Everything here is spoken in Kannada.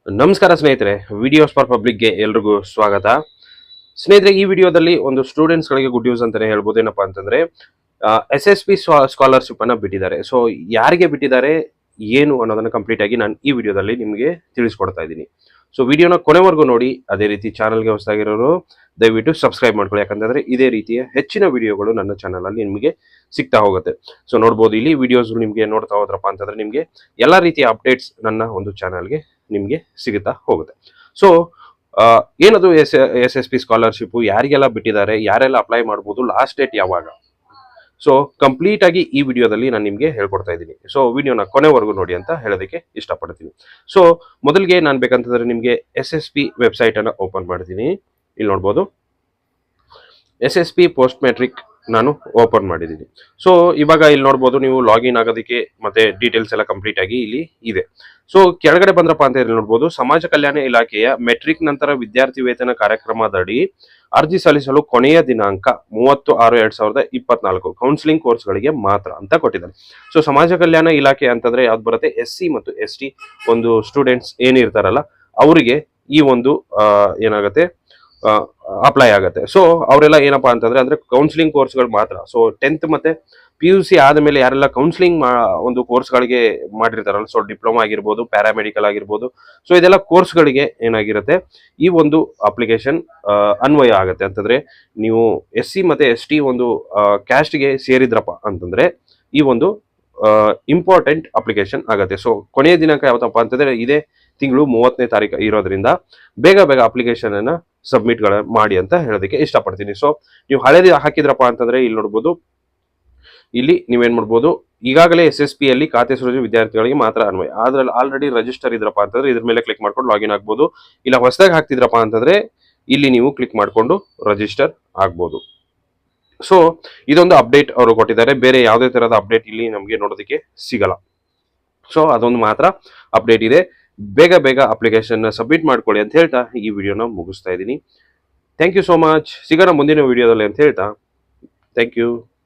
ನಮಸ್ಕಾರ ಸ್ನೇಹಿತರೆ, ವಿಡಿಯೋಸ್ ಫಾರ್ ಪಬ್ಲಿಕ್ಗೆ ಎಲ್ರಿಗೂ ಸ್ವಾಗತ. ಸ್ನೇಹಿತರೆ, ಈ ವಿಡಿಯೋದಲ್ಲಿ ಒಂದು ಸ್ಟೂಡೆಂಟ್ಸ್ಗಳಿಗೆ ಗುಡ್ ನ್ಯೂಸ್ ಅಂತಾನೆ ಹೇಳ್ಬೋದು. ಏನಪ್ಪಾ ಅಂತಂದ್ರೆ SSP ಸ್ಕಾಲರ್ಶಿಪ್ ಅನ್ನ ಬಿಟ್ಟಿದ್ದಾರೆ. ಸೊ ಯಾರಿಗೆ ಬಿಟ್ಟಿದ್ದಾರೆ ಏನು ಅನ್ನೋದನ್ನ ಕಂಪ್ಲೀಟ್ ಆಗಿ ನಾನು ಈ ವಿಡಿಯೋದಲ್ಲಿ ನಿಮಗೆ ತಿಳಿಸ್ಕೊಡ್ತಾ ಇದ್ದೀನಿ. ಸೊ ವಿಡಿಯೋನ ಕೊನೆವರೆಗೂ ನೋಡಿ. ಅದೇ ರೀತಿ ಚಾನಲ್ಗೆ ಹೊಸದಾಗಿರೋರು ದಯವಿಟ್ಟು ಸಬ್ಸ್ಕ್ರೈಬ್ ಮಾಡ್ಕೊಳ್ಳಿ, ಯಾಕಂತಂದ್ರೆ ಇದೇ ರೀತಿಯ ಹೆಚ್ಚಿನ ವಿಡಿಯೋಗಳು ನನ್ನ ಚಾನಲ್ ಅಲ್ಲಿ ನಿಮಗೆ ಸಿಗ್ತಾ ಹೋಗುತ್ತೆ. ಸೊ ನೋಡ್ಬೋದು, ಇಲ್ಲಿ ವಿಡಿಯೋಸ್ ನಿಮಗೆ ನೋಡ್ತಾ ಹೋದ್ರಪ್ಪ ಅಂತಂದ್ರೆ ನಿಮಗೆ ಎಲ್ಲಾ ರೀತಿಯ ಅಪ್ಡೇಟ್ಸ್ ನನ್ನ ಒಂದು ಚಾನಲ್ಗೆ ನಿಮಗೆ ಸಿಗುತ್ತಾ ಹೋಗುತ್ತೆ. ಸೊ ಏನದು SSP ಸ್ಕಾಲರ್ಶಿಪ್, ಯಾರಿಗೆಲ್ಲ ಬಿಟ್ಟಿದ್ದಾರೆ, ಯಾರೆಲ್ಲ ಅಪ್ಲೈ ಮಾಡ್ಬೋದು, ಲಾಸ್ಟ್ ಡೇಟ್ ಯಾವಾಗ, ಸೊ ಕಂಪ್ಲೀಟ್ ಆಗಿ ಈ ವಿಡಿಯೋದಲ್ಲಿ ನಾನು ನಿಮಗೆ ಹೇಳ್ಕೊಡ್ತಾ ಇದ್ದೀನಿ. ಸೊ ವಿಡಿಯೋನ ಕೊನೆವರೆಗೂ ನೋಡಿ ಅಂತ ಹೇಳೋದಕ್ಕೆ ಇಷ್ಟಪಡ್ತೀನಿ. ಸೊ ಮೊದಲಿಗೆ ನಾನು ಬೇಕಂತಂದ್ರೆ ನಿಮಗೆ SSP ವೆಬ್ಸೈಟ್ ಅನ್ನ ಓಪನ್ ಮಾಡ್ತೀನಿ. ಇಲ್ಲಿ ನೋಡ್ಬೋದು, SSP ಪೋಸ್ಟ್ ಮೆಟ್ರಿಕ್ ನಾನು ಓಪನ್ ಮಾಡಿದ್ದೀನಿ. ಸೊ ಇವಾಗ ಇಲ್ಲಿ ನೋಡ್ಬೋದು, ನೀವು ಲಾಗಿನ್ ಆಗೋದಕ್ಕೆ ಮತ್ತೆ ಡೀಟೇಲ್ಸ್ ಎಲ್ಲ ಕಂಪ್ಲೀಟ್ ಆಗಿ ಇಲ್ಲಿ ಇದೆ. ಸೊ ಕೆಳಗಡೆ ಬಂದ್ರಪ್ಪ ಅಂತ ಹೇಳಿ ನೋಡ್ಬೋದು, ಸಮಾಜ ಕಲ್ಯಾಣ ಇಲಾಖೆಯ ಮೆಟ್ರಿಕ್ ನಂತರ ವಿದ್ಯಾರ್ಥಿ ವೇತನ ಕಾರ್ಯಕ್ರಮದಡಿ ಅರ್ಜಿ ಸಲ್ಲಿಸಲು ಕೊನೆಯ ದಿನಾಂಕ 30/6/2024 ಕೌನ್ಸಿಲಿಂಗ್ ಕೋರ್ಸ್ಗಳಿಗೆ ಮಾತ್ರ ಅಂತ ಕೊಟ್ಟಿದ್ದಾರೆ. ಸೊ ಸಮಾಜ ಕಲ್ಯಾಣ ಇಲಾಖೆ ಅಂತಂದ್ರೆ ಯಾವ್ದು ಬರುತ್ತೆ, SC ಮತ್ತು ST ಒಂದು ಸ್ಟೂಡೆಂಟ್ಸ್ ಏನಿರ್ತಾರಲ್ಲ ಅವರಿಗೆ ಈ ಒಂದು ಏನಾಗುತ್ತೆ ಅಪ್ಲೈ ಆಗುತ್ತೆ. ಸೊ ಅವರೆಲ್ಲ ಏನಪ್ಪಾ ಅಂತಂದ್ರೆ ಅಂದ್ರೆ ಕೌನ್ಸಿಲಿಂಗ್ ಕೋರ್ಸ್ಗಳು ಮಾತ್ರ. ಸೊ 10th ಮತ್ತೆ PUC ಆದಮೇಲೆ ಯಾರೆಲ್ಲ ಕೌನ್ಸಿಲಿಂಗ್ ಒಂದು ಕೋರ್ಸ್ಗಳಿಗೆ ಮಾಡಿರ್ತಾರಲ್ಲ, ಸೊ ಡಿಪ್ಲೊಮಾ ಆಗಿರ್ಬೋದು, ಪ್ಯಾರಾಮೆಡಿಕಲ್ ಆಗಿರ್ಬೋದು, ಸೊ ಇದೆಲ್ಲ ಕೋರ್ಸ್ಗಳಿಗೆ ಏನಾಗಿರುತ್ತೆ ಈ ಒಂದು ಅಪ್ಲಿಕೇಶನ್ ಅನ್ವಯ ಆಗುತ್ತೆ. ಅಂತಂದ್ರೆ ನೀವು SC ಮತ್ತೆ ST ಒಂದು ಕ್ಯಾಸ್ಟ್ಗೆ ಸೇರಿದ್ರಪ್ಪ ಅಂತಂದ್ರೆ ಈ ಒಂದು ಇಂಪಾರ್ಟೆಂಟ್ ಅಪ್ಲಿಕೇಶನ್ ಆಗುತ್ತೆ. ಸೊ ಕೊನೆಯ ದಿನಾಂಕ ಯಾವತ್ತಪ್ಪ ಅಂತಂದ್ರೆ ಇದೇ ತಿಂಗಳು 30ನೇ ತಾರೀಕು ಇರೋದ್ರಿಂದ ಬೇಗ ಬೇಗ ಅಪ್ಲಿಕೇಶನ್ ಅನ್ನ ಸಬ್ಮಿಟ್ ಮಾಡಿ ಅಂತ ಹೇಳೋದಕ್ಕೆ ಇಷ್ಟಪಡ್ತೀನಿ. ಸೊ ನೀವು ಹಳೇದು ಹಾಕಿದ್ರಪ್ಪ ಅಂತಂದ್ರೆ ಇಲ್ಲಿ ನೋಡ್ಬೋದು, ಇಲ್ಲಿ ನೀವೇನ್ ಮಾಡ್ಬೋದು, ಈಗಾಗಲೇ SSP ಅಲ್ಲಿ ಖಾತೆ ಸೃಜು ವಿದ್ಯಾರ್ಥಿಗಳಿಗೆ ಮಾತ್ರ ಅನ್ವಯ. ಅದ್ರಲ್ಲಿ ಆಲ್ರೆಡಿ ರಿಜಿಸ್ಟರ್ ಇದ್ರಪ್ಪ ಅಂತಂದ್ರೆ ಇದ್ರ ಮೇಲೆ ಕ್ಲಿಕ್ ಮಾಡ್ಕೊಂಡು ಲಾಗಿನ್ ಆಗ್ಬೋದು. ಇಲ್ಲ ಹೊಸದಾಗಿ ಹಾಕ್ತಿದ್ರಪ್ಪ ಅಂತಂದ್ರೆ ಇಲ್ಲಿ ನೀವು ಕ್ಲಿಕ್ ಮಾಡ್ಕೊಂಡು ರಿಜಿಸ್ಟರ್ ಆಗ್ಬೋದು. ಸೊ ಇದೊಂದು ಅಪ್ಡೇಟ್ ಅವರು ಕೊಟ್ಟಿದ್ದಾರೆ. ಬೇರೆ ಯಾವುದೇ ತರಹದ ಅಪ್ಡೇಟ್ ಇಲ್ಲಿ ನಮಗೆ ನೋಡೋದಕ್ಕೆ ಸಿಗಲ್ಲ. ಸೊ ಅದೊಂದು ಮಾತ್ರ ಅಪ್ಡೇಟ್ ಇದೆ. ಬೇಗ ಬೇಗ ಅಪ್ಲಿಕೇಶನ್ ಸಬ್ಮಿಟ್ ಮಾಡ್ಕೊಳ್ಳಿ ಅಂತ ಹೇಳ್ತಾ ಈ ವಿಡಿಯೋನ ಮುಗಿಸ್ತಾ ಇದ್ದೀನಿ. Thank you so much. ಸಿಗೋಣ ಮುಂದಿನ ವಿಡಿಯೋದಲ್ಲಿ ಅಂತ ಹೇಳ್ತಾ ಥ್ಯಾಂಕ್ ಯು.